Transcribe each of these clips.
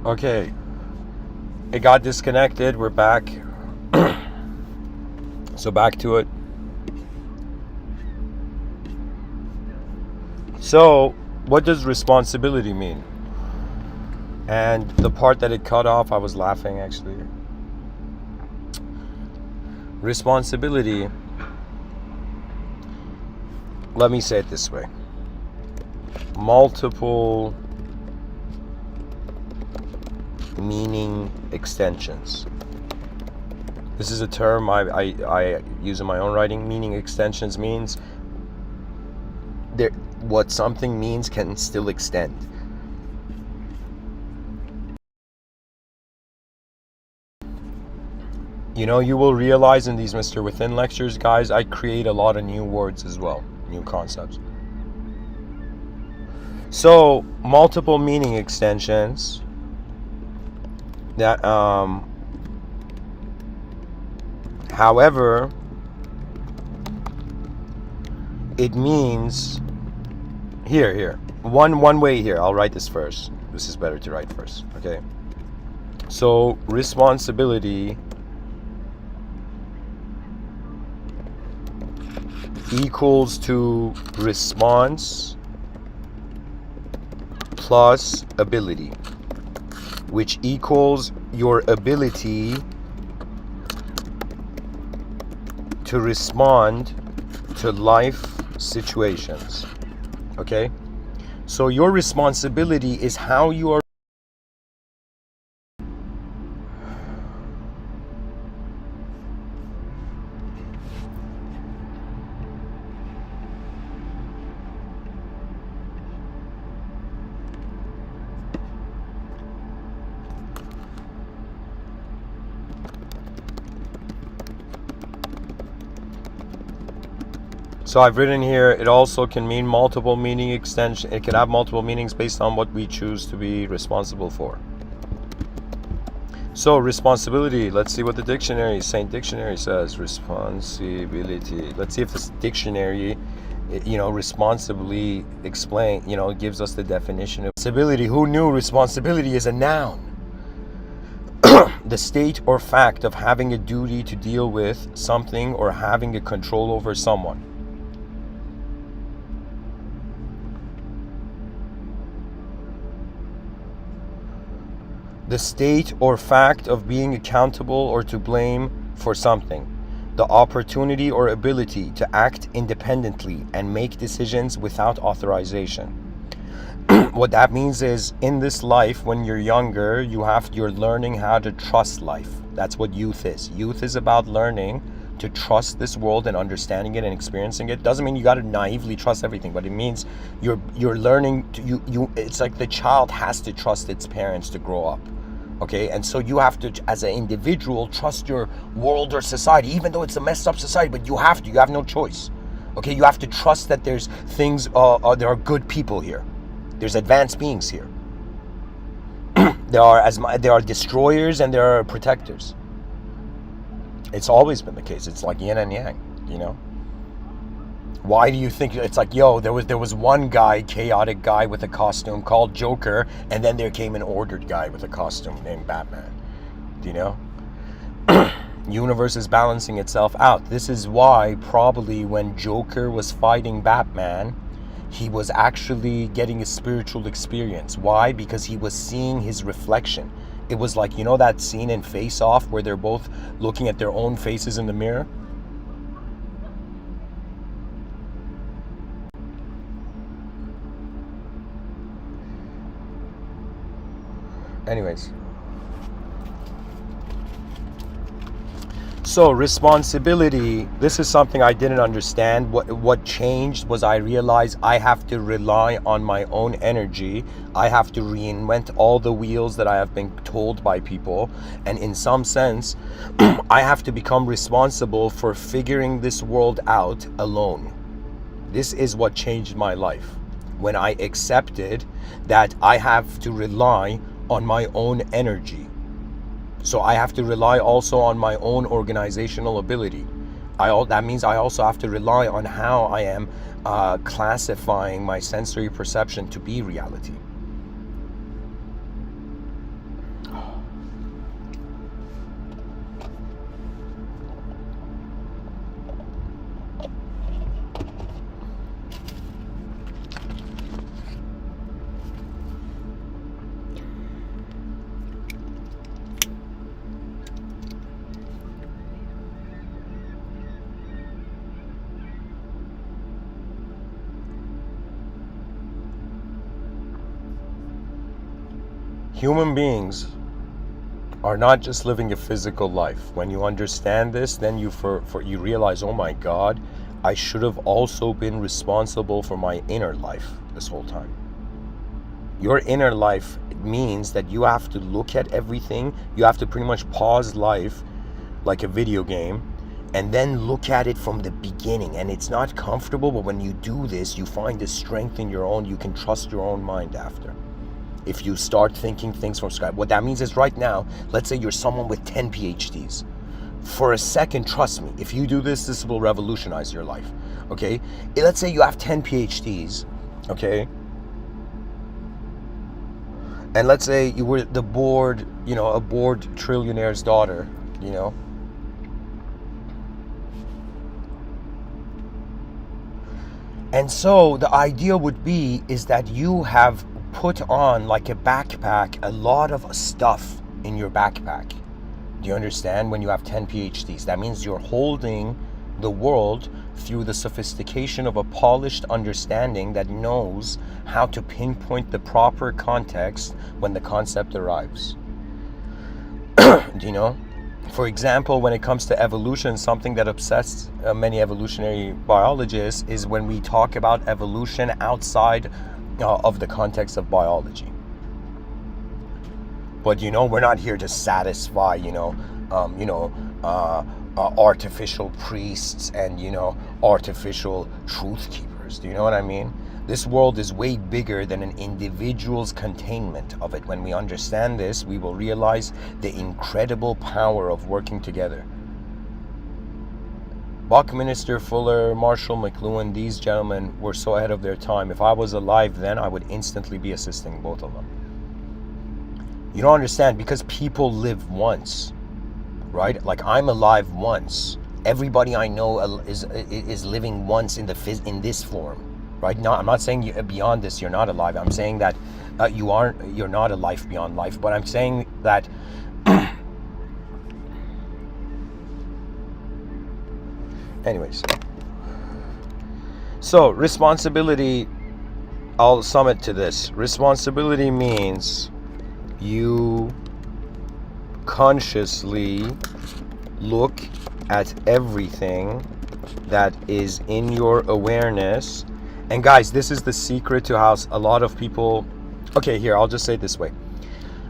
Okay, it got disconnected. We're back. So back to it. So, what does responsibility mean? And the part that it cut off, I was laughing actually. Responsibility, let me say it this way: multiple meaning extensions. This is a term I use in my own writing. Meaning extensions means what something means can still extend. You know, you will realize in these Mr. Within lectures, guys, I create a lot of new words as well, new concepts. So, multiple meaning extensions that, however, it means, here, one way here, I'll write this first. This is better to write first, okay? So, responsibility equals to response plus ability, which equals your ability to respond to life situations. Okay? So your responsibility is how you are. So I've written here, it also can mean multiple meaning extension. It can have multiple meanings based on what we choose to be responsible for. So responsibility, let's see what the dictionary, Saint Dictionary says. Responsibility. Let's see if this dictionary, responsibly explain, gives us the definition of responsibility. Who knew responsibility is a noun? The state or fact of having a duty to deal with something or having a control over someone. The state or fact of being accountable or to blame for something. The opportunity or ability to act independently and make decisions without authorization. What that means is, in this life, when you're younger, you're learning how to trust life. That's what youth is. Youth is about learning to trust this world and understanding it and experiencing it. Doesn't mean you got to naively trust everything, but it means you're learning to it's like the child has to trust its parents to grow up. Okay, and so you have to, as an individual, trust your world or society, even though it's a messed up society, but you have no choice. Okay, you have to trust that there's things, there are good people here. There's advanced beings here. There are destroyers and there are protectors. It's always been the case. It's like yin and yang, Why do you think it's like, there was one guy, chaotic guy with a costume called Joker, and then there came an ordered guy with a costume named Batman? Do you know? Universe is balancing itself out. This is why probably when Joker was fighting Batman, he was actually getting a spiritual experience. Why? Because he was seeing his reflection. It was like, that scene in Face Off where they're both looking at their own faces in the mirror? Anyways. So responsibility, this is something I didn't understand. What changed was I realized I have to rely on my own energy. I have to reinvent all the wheels that I have been told by people. And in some sense, I have to become responsible for figuring this world out alone. This is what changed my life. When I accepted that I have to rely on my own energy. So I have to rely also on my own organizational ability. That means I also have to rely on how I am classifying my sensory perception to be reality. Human beings are not just living a physical life. When you understand this, then you realize, oh my God, I should have also been responsible for my inner life this whole time. Your inner life means that you have to look at everything. You have to pretty much pause life like a video game and then look at it from the beginning. And it's not comfortable, but when you do this, you find the strength in your own. You can trust your own mind after. If you start thinking things from scratch. What that means is right now, let's say you're someone with 10 PhDs. For a second, trust me, if you do this, this will revolutionize your life, okay? Let's say you have 10 PhDs, okay? And let's say you were the bored, a bored trillionaire's daughter, And so the idea would be is that you have put on like a backpack, a lot of stuff in your backpack. Do you understand? When you have 10 PhDs, that means you're holding the world through the sophistication of a polished understanding that knows how to pinpoint the proper context when the concept arrives. Do you know? For example, when it comes to evolution, something that obsesses many evolutionary biologists is when we talk about evolution outside of the context of biology. But we're not here to satisfy artificial priests and artificial truth keepers. Do you know what I mean? This world is way bigger than an individual's containment of it. When we understand this, we will realize the incredible power of working together. Buckminster Fuller, Marshall McLuhan, these gentlemen were so ahead of their time. If I was alive then, I would instantly be assisting both of them. You don't understand, because people live once, right? Like, I'm alive once. Everybody I know is living once in this form, right? No, I'm not saying beyond this you're not alive. I'm saying that you're not a life beyond life. But I'm saying that anyways. So responsibility, I'll sum it to this. Responsibility means you consciously look at everything that is in your awareness. And guys, this is the secret to how a lot of people, okay, here, I'll just say it this way.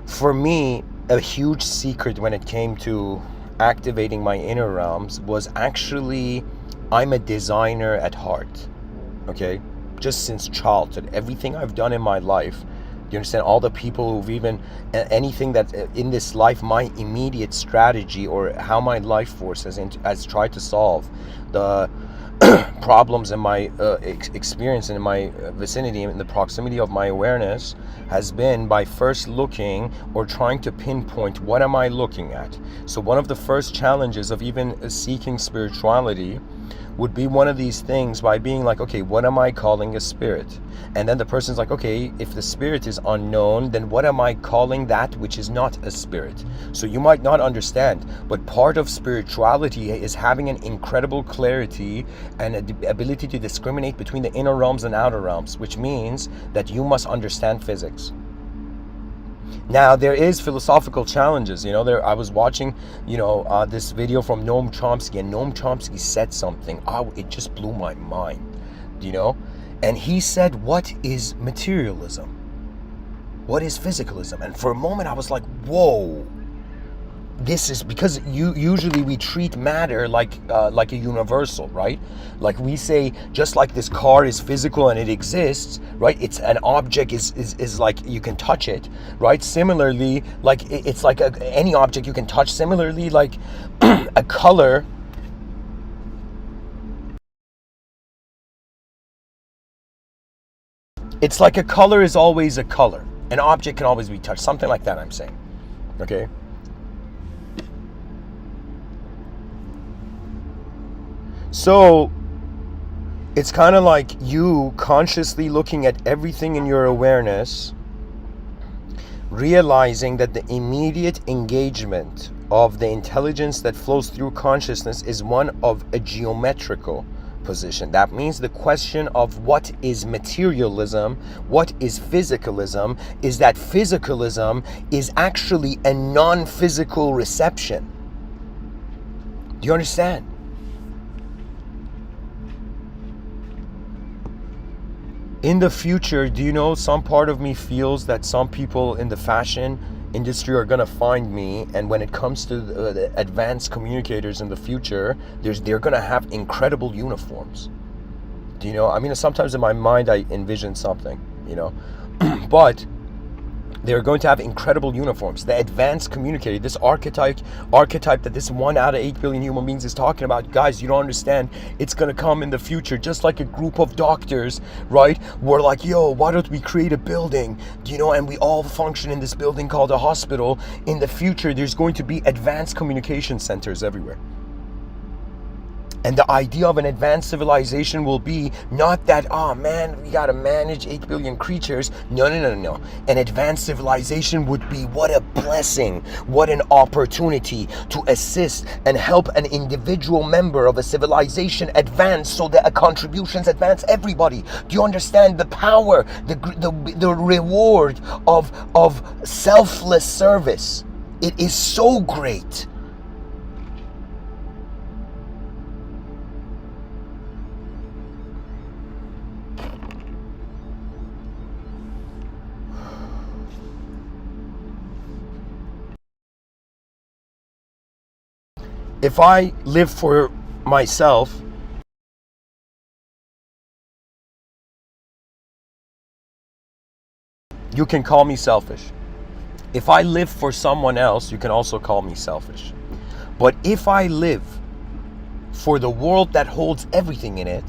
For me, a huge secret when it came to activating my inner realms was actually, I'm a designer at heart, okay? Just since childhood, everything I've done in my life, you understand, all the people who've even, anything that in this life, my immediate strategy or how my life force has tried to solve the problems in my experience and in my vicinity, in the proximity of my awareness, has been by first looking or trying to pinpoint what am I looking at. So one of the first challenges of even seeking spirituality would be one of these things, by being like, okay, what am I calling a spirit? And then the person's like, okay, if the spirit is unknown, then what am I calling that which is not a spirit? So you might not understand, but part of spirituality is having an incredible clarity and an ability to discriminate between the inner realms and outer realms, which means that you must understand physics. Now, there is philosophical challenges. I was watching, this video from Noam Chomsky, and Noam Chomsky said something. It just blew my mind, And he said, what is materialism? What is physicalism? And for a moment, I was like, whoa. This is because usually we treat matter like a universal, right? Like we say, just like this car is physical and it exists, right? It's an object is like you can touch it, right? Similarly, like it's like any object you can touch. Similarly, like a color. It's like a color is always a color. An object can always be touched. Something like that, I'm saying. Okay. So it's kind of like you consciously looking at everything in your awareness, realizing that the immediate engagement of the intelligence that flows through consciousness is one of a geometrical position. That means the question of what is materialism, what is physicalism, is that physicalism is actually a non-physical reception. Do you understand? In the future, do you know, some part of me feels that some people in the fashion industry are going to find me, and when it comes to the advanced communicators in the future, they're going to have incredible uniforms. Do you know? I mean, sometimes in my mind I envision something, you know, but they're going to have incredible uniforms. The advanced communicator, this archetype that this 1 out of 8 billion human beings is talking about, guys, you don't understand. It's going to come in the future, just like a group of doctors, right? We're like, yo, why don't we create a building, you know, and we all function in this building called a hospital. In the future, there's going to be advanced communication centers everywhere. And the idea of an advanced civilization will be not that, oh man, we gotta manage 8 billion creatures. No. An advanced civilization would be, what a blessing, what an opportunity to assist and help an individual member of a civilization advance so that contributions advance everybody. Do you understand the power, the reward of selfless service? It is so great. If I live for myself, you can call me selfish. If I live for someone else, you can also call me selfish. But if I live for the world that holds everything in it,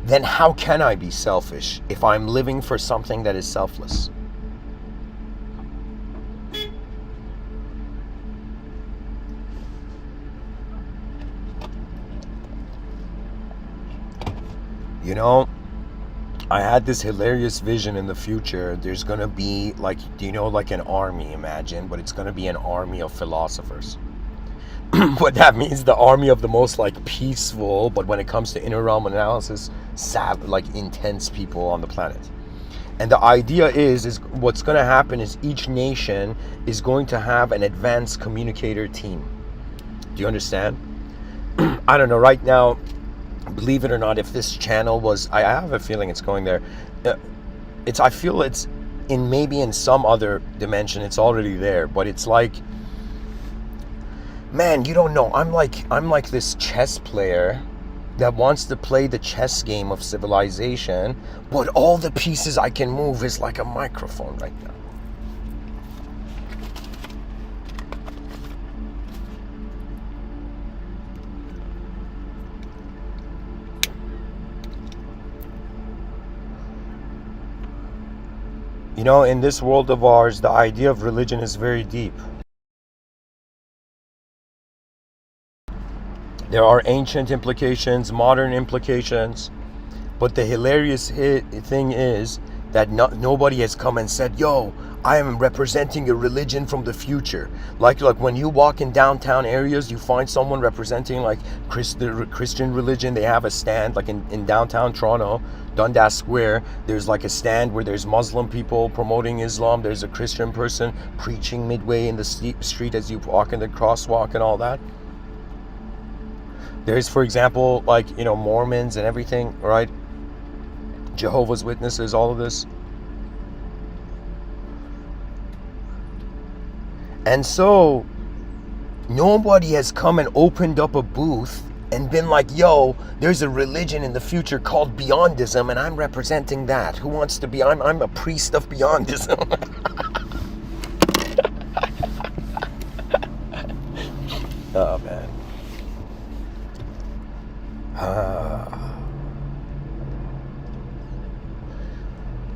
then how can I be selfish if I'm living for something that is selfless? You know, I had this hilarious vision in the future. There's going to be like, do you know, like an army, imagine, but it's going to be an army of philosophers. What that means, the army of the most like peaceful, but when it comes to inner realm analysis, like intense people on the planet. And the idea is what's going to happen is each nation is going to have an advanced communicator team. Do you understand? I don't know, right now, believe it or not, if this channel was, I have a feeling it's going there. I feel it's maybe in some other dimension, it's already there, but it's like, man, you don't know. I'm like this chess player that wants to play the chess game of civilization, but all the pieces I can move is like a microphone right now. You know, in this world of ours, the idea of religion is very deep. There are ancient implications, modern implications, but the hilarious thing is that nobody has come and said, yo, I am representing a religion from the future. Like when you walk in downtown areas, you find someone representing like the Christian religion. They have a stand, like in downtown Toronto, Dundas Square, there's like a stand where there's Muslim people promoting Islam. There's a Christian person preaching midway in the street as you walk in the crosswalk and all that. There's, for example, like, you know, Mormons and everything, right? Jehovah's Witnesses, all of this. And so nobody has come and opened up a booth and been like, yo, there's a religion in the future called Beyondism and I'm representing that. Who wants to be? I'm a priest of Beyondism. Oh, man.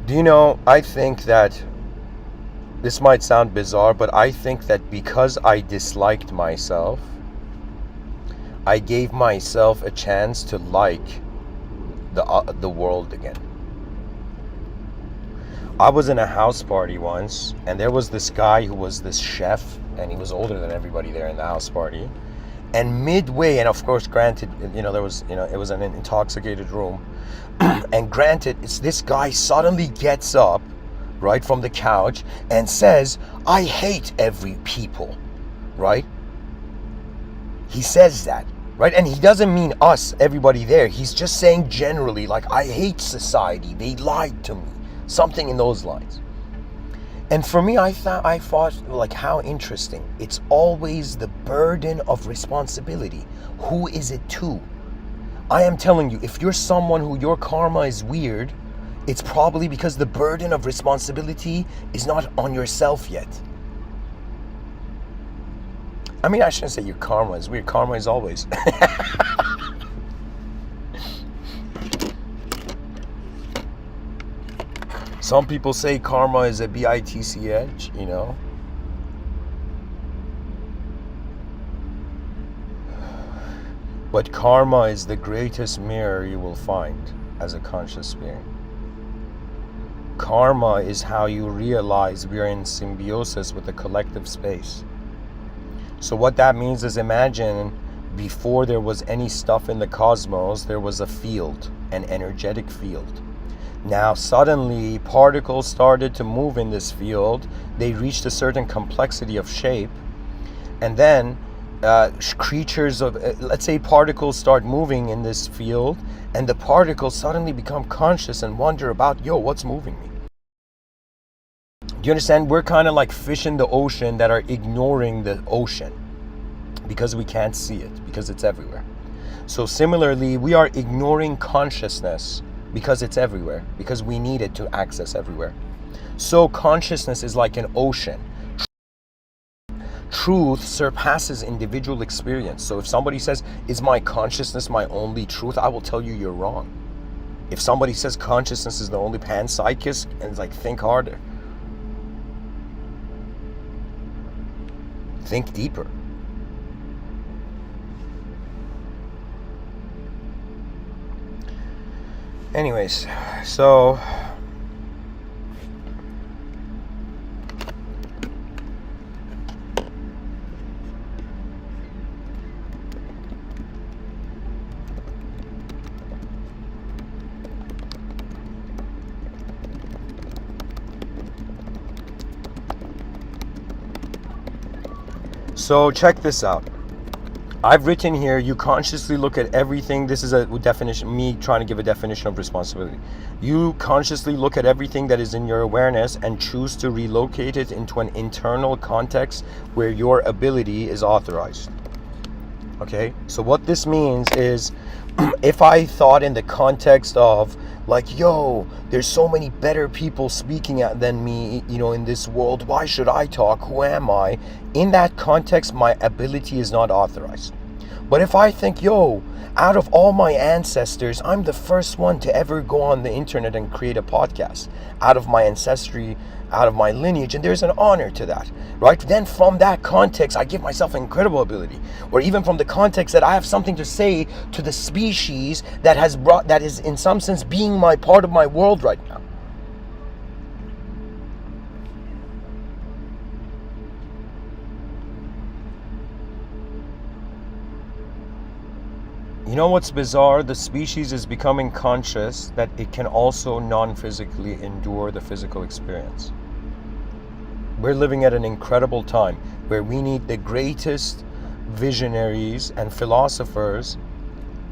Do you know, I think that this might sound bizarre, but I think that because I disliked myself, I gave myself a chance to like the world again. I was in a house party once, and there was this guy who was this chef, and he was older than everybody there in the house party. And midway, and of course, granted, there was, it was an intoxicated room. And granted, it's this guy suddenly gets up, right, from the couch and says, "I hate every people," right? He says that, right? And he doesn't mean us, everybody there. He's just saying generally, like, "I hate society. They lied to me." Something in those lines. And for me, I thought, like, how interesting. It's always the burden of responsibility. Who is it to? I am telling you, if you're someone who your karma is weird, it's probably because the burden of responsibility is not on yourself yet. I mean, I shouldn't say your karma is weird. Karma is always. Some people say karma is a bitch, But karma is the greatest mirror you will find as a conscious being. Karma is how you realize we are in symbiosis with the collective space. So what that means is, imagine before there was any stuff in the cosmos, there was a field, an energetic field. Now suddenly particles started to move in this field. They reached a certain complexity of shape, and then creatures of, let's say, particles start moving in this field, and the particles suddenly become conscious and wonder about, what's moving me? Do you understand? We're kind of like fish in the ocean that are ignoring the ocean because we can't see it, because it's everywhere. So similarly, we are ignoring consciousness because it's everywhere, because we need it to access everywhere. So consciousness is like an ocean. Truth surpasses individual experience. So if somebody says, "Is my consciousness my only truth?" I will tell you you're wrong. If somebody says consciousness is the only panpsychist, and it's like, think harder. Think deeper. Anyways, so check this out. I've written here, you consciously look at everything. This is a definition, me trying to give a definition of responsibility. You consciously look at everything that is in your awareness and choose to relocate it into an internal context where your ability is authorized. Okay, so what this means is, if I thought in the context of, like, there's so many better people speaking than me, in this world, why should I talk? Who am I? In that context, my ability is not authorized. But if I think, out of all my ancestors, I'm the first one to ever go on the internet and create a podcast, out of my ancestry, out of my lineage, and there's an honor to that, right? Then from that context, I give myself incredible ability. Or even from the context that I have something to say to the species that is in some sense being my part of my world right now. You know what's bizarre? The species is becoming conscious that it can also non-physically endure the physical experience. We're living at an incredible time where we need the greatest visionaries and philosophers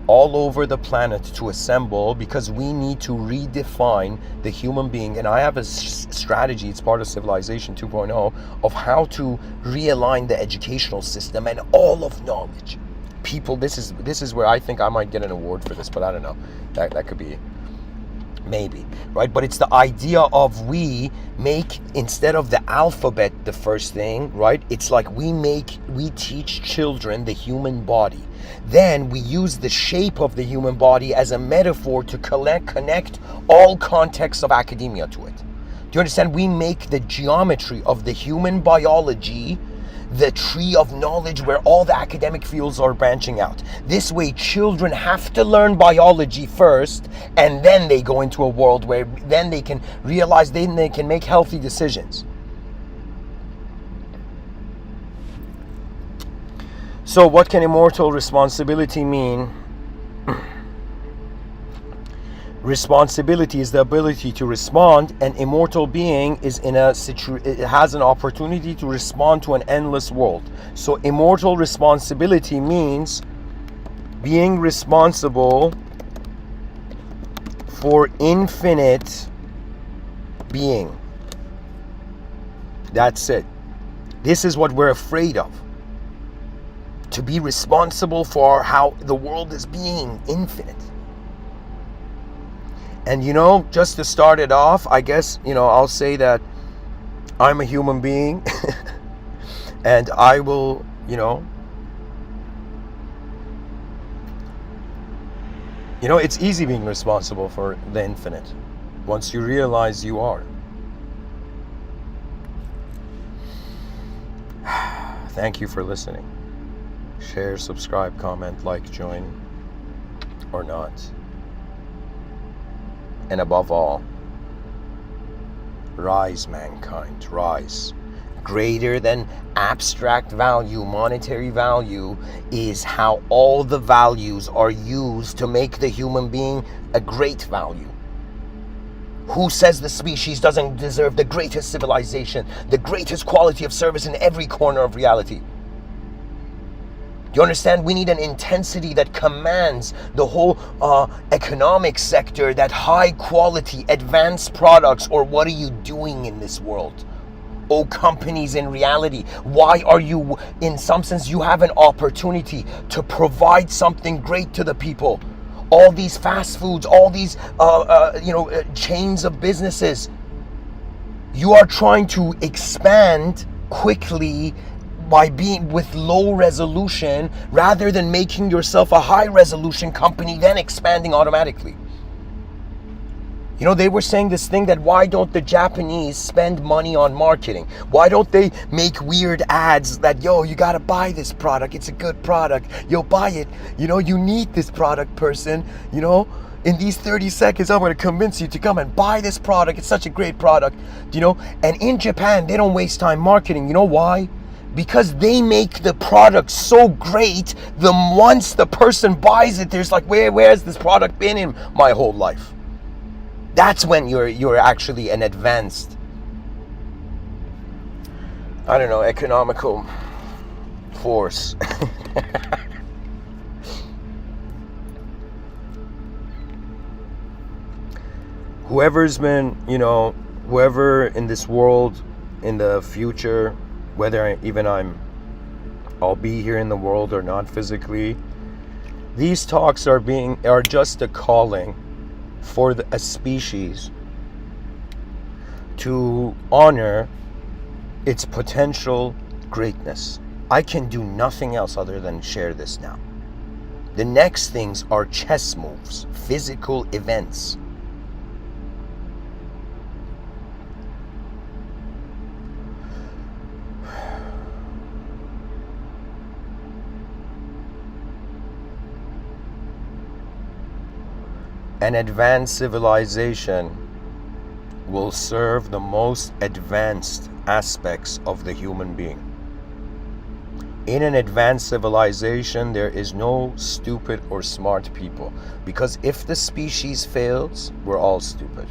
all over the planet to assemble, because we need to redefine the human being. And I have a strategy, it's part of Civilization 2.0, of how to realign the educational system and all of knowledge. People, this is where I think I might get an award for this, but I don't know. That could be, maybe, right? But it's the idea of, we make, instead of the alphabet the first thing, right? It's like we teach children the human body. Then we use the shape of the human body as a metaphor to connect all contexts of academia to it. Do you understand? We make the geometry of the human biology the tree of knowledge where all the academic fields are branching out. This way, children have to learn biology first, and then they go into a world where then they can realize, then they can make healthy decisions. So what can immortal responsibility mean? Responsibility is the ability to respond. An immortal being is in it has an opportunity to respond to an endless world. So immortal responsibility means being responsible for infinite being. That's it. This is what we're afraid of. To be responsible for how the world is being infinite. And just to start it off, I guess, I'll say that I'm a human being and I will, it's easy being responsible for the infinite once you realize you are. Thank you for listening. Share, subscribe, comment, like, join, or not. And above all, rise, mankind, rise. Greater than abstract value, monetary value, is how all the values are used to make the human being a great value. Who says the species doesn't deserve the greatest civilization, the greatest quality of service in every corner of reality? You understand? We need an intensity that commands the whole economic sector, that high quality, advanced products. Or what are you doing in this world? Oh, companies, in reality, why are you, in some sense, you have an opportunity to provide something great to the people. All these fast foods, all these chains of businesses, you are trying to expand quickly by being with low resolution, rather than making yourself a high resolution company, then expanding automatically. They were saying this thing that why don't the Japanese spend money on marketing? Why don't they make weird ads that, you gotta buy this product, it's a good product, buy it, you need this product, person, in these 30 seconds, I'm going to convince you to come and buy this product. It's such a great product, And in Japan, they don't waste time marketing. You know why? Because they make the product so great, once the person buys it, there's like, where's this product been in my whole life? That's when you're actually an advanced, economical force. Whoever in this world, in the future, whether I'll be here in the world or not physically, these talks are just a calling for a species to honor its potential greatness. I can do nothing else other than share this now. The next things are chess moves, physical events. An advanced civilization will serve the most advanced aspects of the human being. In an advanced civilization, there is no stupid or smart people, because if the species fails, we're all stupid.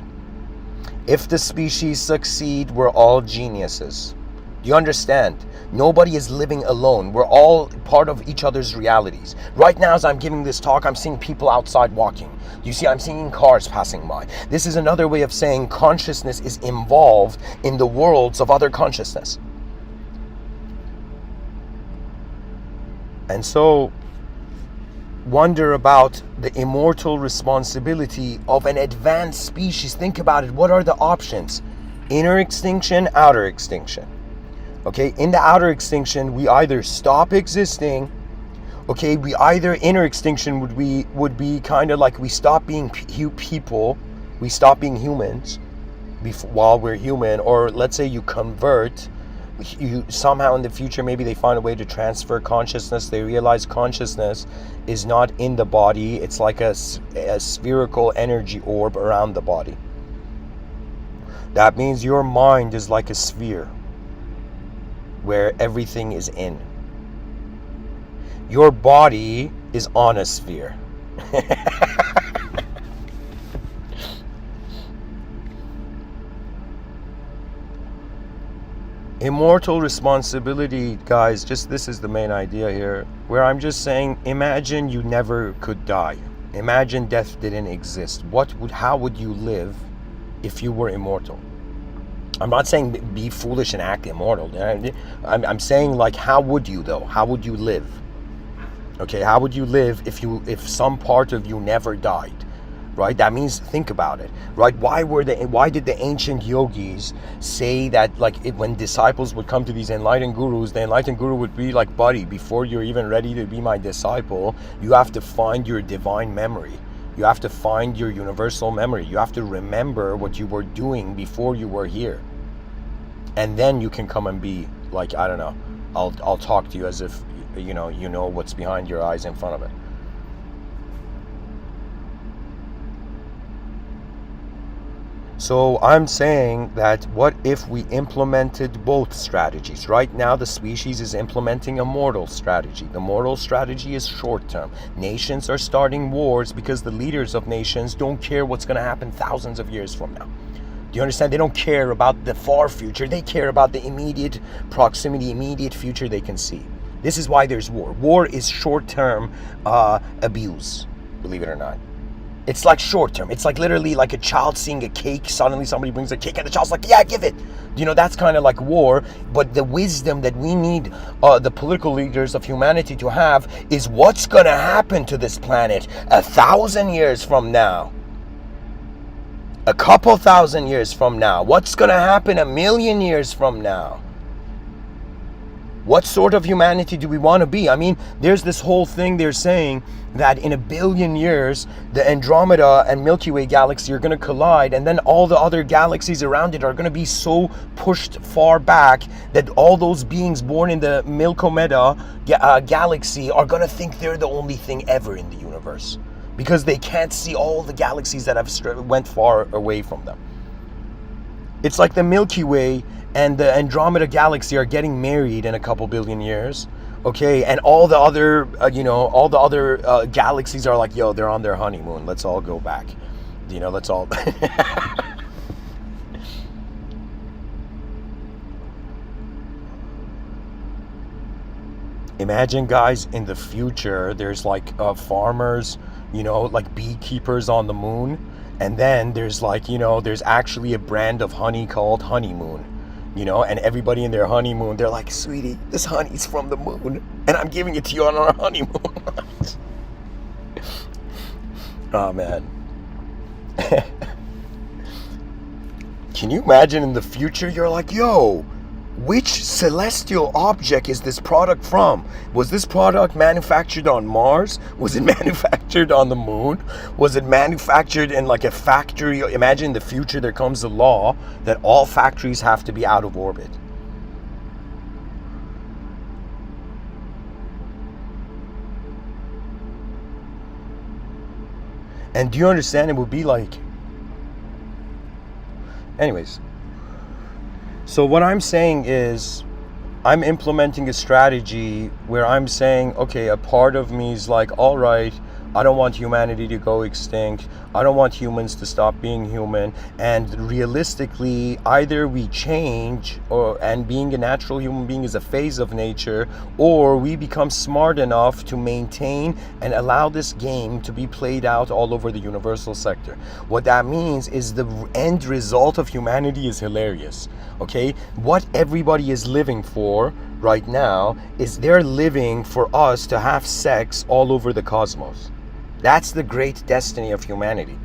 If the species succeed, we're all geniuses. Do you understand? Nobody is living alone. We're all part of each other's realities. Right now, as I'm giving this talk, I'm seeing people outside walking. You see, I'm seeing cars passing by. This is another way of saying consciousness is involved in the worlds of other consciousness. And so, wonder about the immortal responsibility of an advanced species. Think about it. What are the options? Inner extinction, outer extinction. Okay, in the outer extinction, we either stop existing. Okay, inner extinction would be kind of like we stop being people, we stop being humans while we're human, or let's say you convert you somehow in the future, maybe they find a way to transfer consciousness. They realize consciousness is not in the body. It's like a spherical energy orb around the body. That means your mind is like a sphere where everything is in. Your body is on a sphere. Immortal responsibility, guys, just this is the main idea here, where I'm just saying, imagine you never could die. Imagine death didn't exist. How would you live if you were immortal? I'm not saying be foolish and act immortal. I'm saying, like, how would you though? How would you live? Okay, how would you live if some part of you never died? Right? That means, think about it, right? Why did the ancient yogis say that, like, when disciples would come to these enlightened gurus, the enlightened guru would be like, buddy, before you're even ready to be my disciple, you have to find your divine memory. You have to find your universal memory. You have to remember what you were doing before you were here. And then you can come and be like, I don't know, I'll talk to you as if you know what's behind your eyes in front of it. So I'm saying that what if we implemented both strategies? Right now the species is implementing a mortal strategy. The mortal strategy is short term. Nations are starting wars because the leaders of nations don't care what's going to happen thousands of years from now. Do you understand? They don't care about the far future. They care about the immediate proximity, immediate future they can see. This is why there's war. War is short term abuse, believe it or not. It's like short term. It's like literally like a child seeing a cake. Suddenly somebody brings a cake and the child's like, yeah, give it. That's kind of like war. But the wisdom that we need the political leaders of humanity to have is what's going to happen to this planet 1,000 years from now. A couple thousand years from now. What's going to happen 1,000,000 years from now? What sort of humanity do we want to be? I mean, there's this whole thing they're saying that in 1 billion years, the Andromeda and Milky Way galaxy are going to collide, and then all the other galaxies around it are going to be so pushed far back that all those beings born in the Milkomeda galaxy are going to think they're the only thing ever in the universe, because they can't see all the galaxies that have went far away from them. It's like the Milky Way and the Andromeda galaxy are getting married in a couple billion years, okay? And all the other, galaxies are like, yo, they're on their honeymoon. Let's all go back. Let's all... Imagine, guys, in the future, there's like farmers, like beekeepers on the moon. And then there's like, there's actually a brand of honey called Honeymoon. And everybody in their honeymoon, they're like, sweetie, this honey's from the moon, and I'm giving it to you on our honeymoon. Oh, man. Can you imagine in the future, you're like, yo, which celestial object is this product from? Was this product manufactured on Mars? Was it manufactured on the moon? Was it manufactured in like a factory? Imagine in the future there comes a law that all factories have to be out of orbit. And do you understand? It would be like... Anyways. So what I'm saying is, I'm implementing a strategy where I'm saying, okay, a part of me is like, all right, I don't want humanity to go extinct. I don't want humans to stop being human. And realistically, either we change, and being a natural human being is a phase of nature, or we become smart enough to maintain and allow this game to be played out all over the universal sector. What that means is the end result of humanity is hilarious. Okay? What everybody is living for right now is they're living for us to have sex all over the cosmos. That's the great destiny of humanity.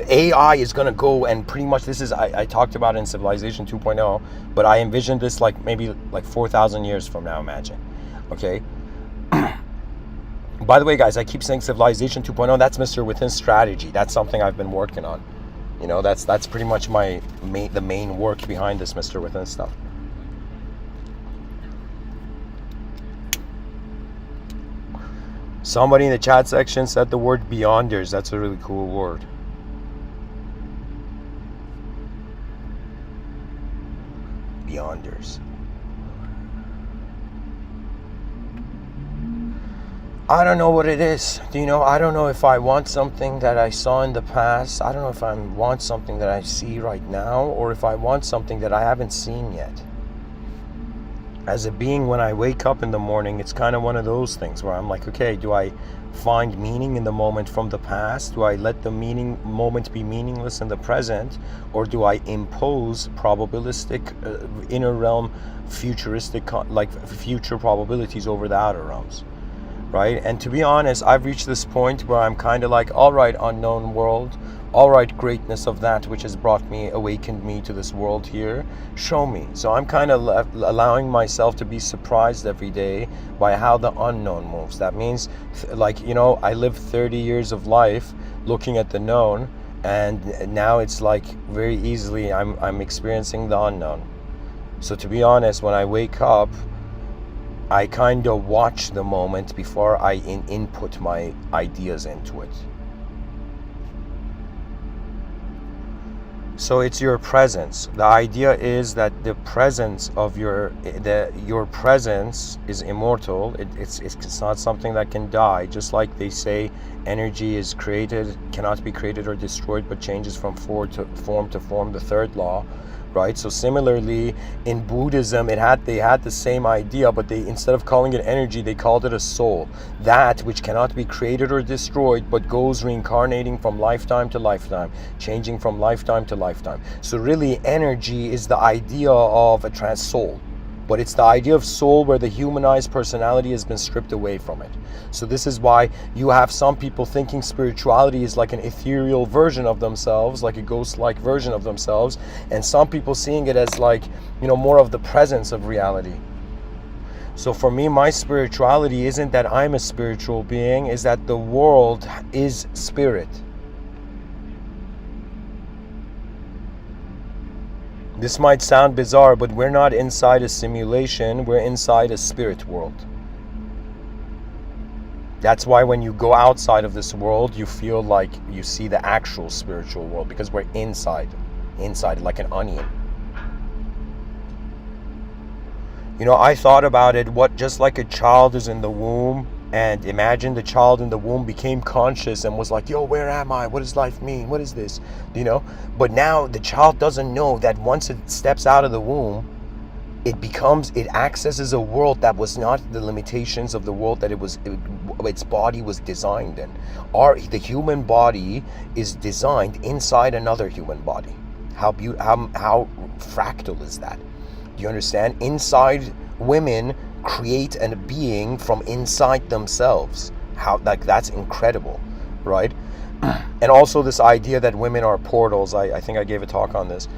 AI is going to go and pretty much, this is, I talked about in Civilization 2.0, but I envision this like maybe like 4,000 years from now, imagine. Okay? By the way, guys, I keep saying Civilization 2.0, that's Mr.Within's strategy. That's something I've been working on. That's pretty much the main work behind this Mr.Within stuff. Somebody in the chat section said the word beyonders. That's a really cool word. Beyonders. I don't know what it is. I don't know if I want something that I saw in the past. I don't know if I want something that I see right now, or if I want something that I haven't seen yet. As a being, when I wake up in the morning, it's kind of one of those things where I'm like, okay, do I find meaning in the moment from the past? Do I let the moment be meaningless in the present? Or do I impose probabilistic, inner realm, futuristic, future probabilities over the outer realms? Right? And to be honest, I've reached this point where I'm kind of like, all right, unknown world, all right, greatness of that which has awakened me to this world here, show me. So I'm kind of allowing myself to be surprised every day by how the unknown moves. That means, I lived 30 years of life looking at the known, and now it's like very easily I'm experiencing the unknown. So to be honest, when I wake up, I kind of watch the moment before I input my ideas into it. So it's your presence. The idea is that the presence of your presence is immortal. It's not something that can die. Just like they say, energy is cannot be created or destroyed, but changes from form to form. The third law. Right? So similarly, in Buddhism, they had the same idea, but instead of calling it energy, they called it a soul. That which cannot be created or destroyed, but goes reincarnating from lifetime to lifetime, changing from lifetime to lifetime. So really, energy is the idea of a soul. But it's the idea of soul where the humanized personality has been stripped away from it. So this is why you have some people thinking spirituality is like an ethereal version of themselves, like a ghost-like version of themselves, and some people seeing it as more of the presence of reality. So for me, my spirituality isn't that I'm a spiritual being, is that the world is spirit. This might sound bizarre, but we're not inside a simulation, we're inside a spirit world. That's why when you go outside of this world, you feel like you see the actual spiritual world, because we're inside like an onion. I thought about it, just like a child is in the womb, and imagine the child in the womb became conscious and was like, yo, where am I? What does life mean? What is this? But now the child doesn't know that once it steps out of the womb, it accesses a world that was not the limitations of the world that its body was designed in. The human body is designed inside another human body. How fractal is that? Do you understand? Inside women create a being from inside themselves. That's incredible, right? And also this idea that women are portals. I think I gave a talk on this.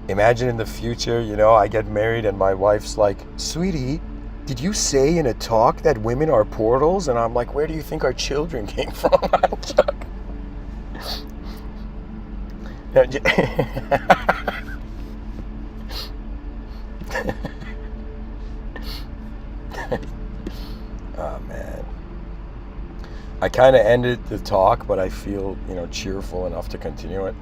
Imagine in the future, I get married and my wife's like, sweetie, did you say in a talk that women are portals? And I'm like, where do you think our children came from? Oh man, I kind of ended the talk, but I feel cheerful enough to continue it.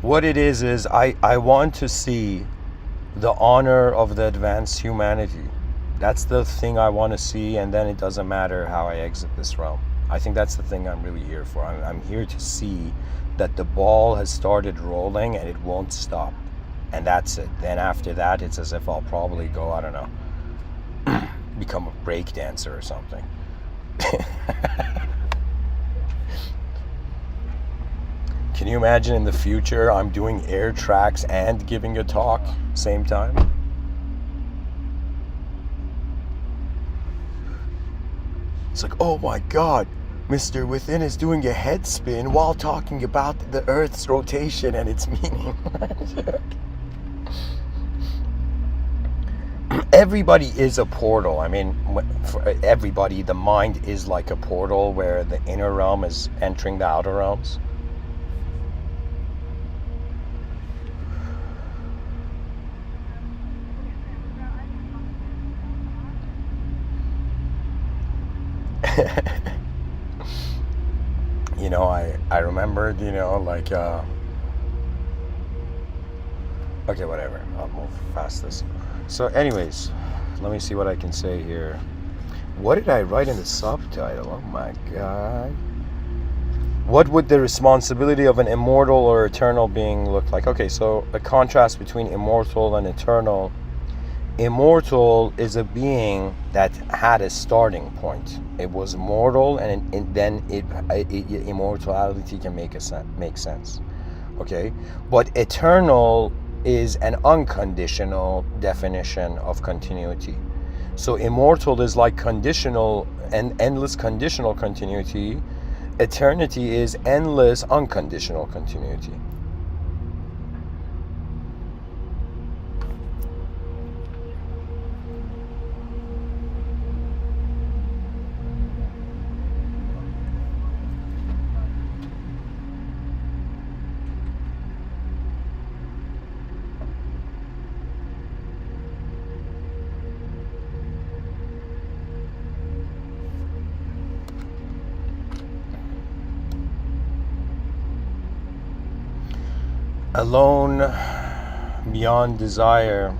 What it is I want to see the honor of the advanced humanity. That's the thing I want to see, and then it doesn't matter how I exit this realm. I think that's the thing I'm really here for. I'm here to see that the ball has started rolling and it won't stop. And that's it. Then after that, it's as if I'll probably go, I don't know, become a break dancer or something. Can you imagine in the future I'm doing air tracks and giving a talk same time? It's like, oh my God, Mr. Within is doing a head spin while talking about the Earth's rotation and its meaning. everybody is a portal. I mean, for everybody, the mind is like a portal where the inner realm is entering the outer realms. You know, I remembered, you know, like okay, whatever, I'll move past this. So anyways, let me see what I can say here. What did I write in the subtitle? Oh my god. What would the responsibility of an immortal or eternal being look like? Okay, so a contrast between immortal and eternal. Immortal is a being that had a starting point. It was mortal, and then immortality can make sense. Okay, but eternal is an unconditional definition of continuity. So immortal is like conditional and endless conditional continuity. Eternity is endless unconditional continuity. Alone beyond desire